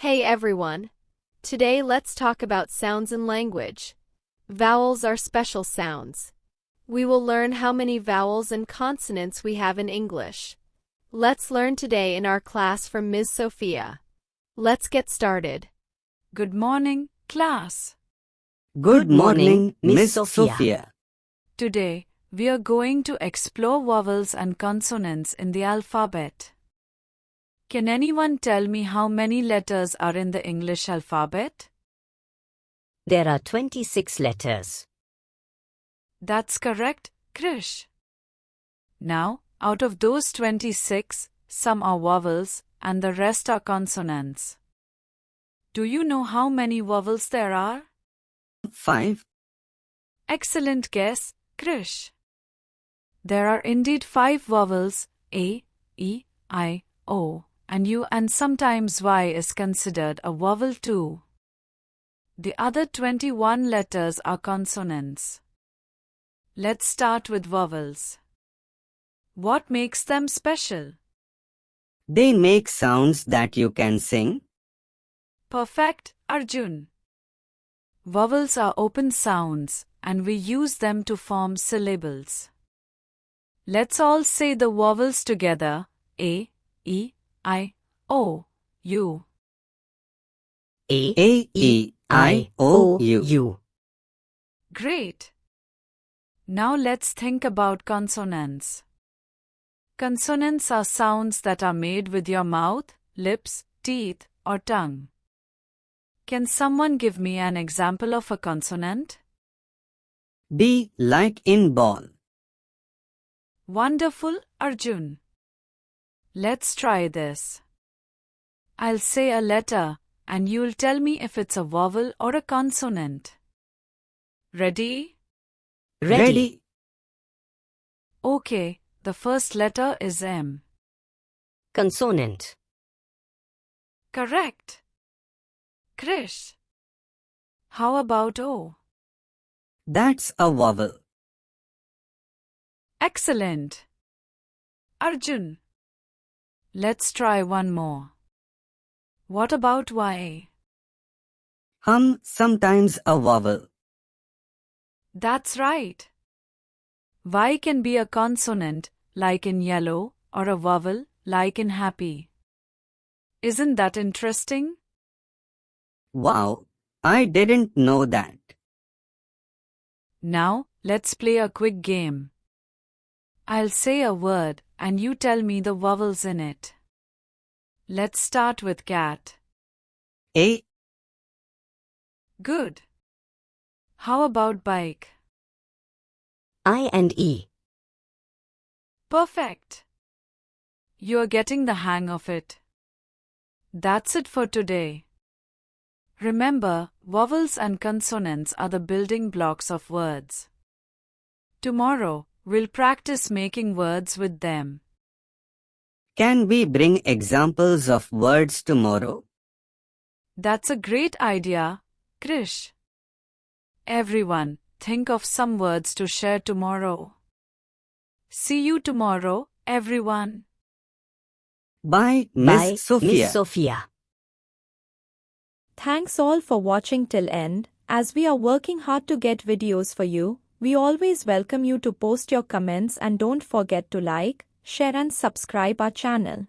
Hey everyone! Today let's talk about sounds in language. Vowels are special sounds. We will learn how many vowels and consonants we have in English. Let's learn today in our class from Ms. Sophia. Let's get started. Good morning, class. Good morning, Miss Sophia. Today, we are going to explore vowels and consonants in the alphabet. Can anyone tell me how many letters are in the English alphabet? There are 26 letters. That's correct, Krish. Now, out of those 26, some are vowels and the rest are consonants. Do you know how many vowels there are? 5. Excellent guess, Krish. There are indeed 5 vowels, A, E, I, O, and U, and sometimes Y is considered a vowel too. The other 21 letters are consonants. Let's start with vowels. What makes them special? They make sounds that you can sing. Perfect, Arjun. Vowels are open sounds, and we use them to form syllables. Let's all say the vowels together: A, E, I, O, U. A, E, I, O, U. Great. Now let's think about consonants. Consonants are sounds that are made with your mouth, lips, teeth, or tongue. Can someone give me an example of a consonant? B like in ball. Wonderful, Arjun. Let's try this. I'll say a letter, and you'll tell me if it's a vowel or a consonant. Ready? Ready. Okay, the first letter is M. Consonant. Correct. Krish. How about O? That's a vowel. Excellent. Arjun. Let's try one more. What about Y? Sometimes a vowel. That's right. Y can be a consonant, like in yellow, or a vowel, like in happy. Isn't that interesting? Wow, I didn't know that. Now, let's play a quick game. I'll say a word, and you tell me the vowels in it. Let's start with cat. A. Good. How about bike? I and E. Perfect. You're getting the hang of it. That's it for today. Remember, vowels and consonants are the building blocks of words. Tomorrow, we'll practice making words with them. Can we bring examples of words tomorrow? That's a great idea, Krish. Everyone, think of some words to share tomorrow. See you tomorrow, everyone. Bye, Miss Sophia. Thanks all for watching till end. As we are working hard to get videos for you, we always welcome you to post your comments and don't forget to like, share and subscribe our channel.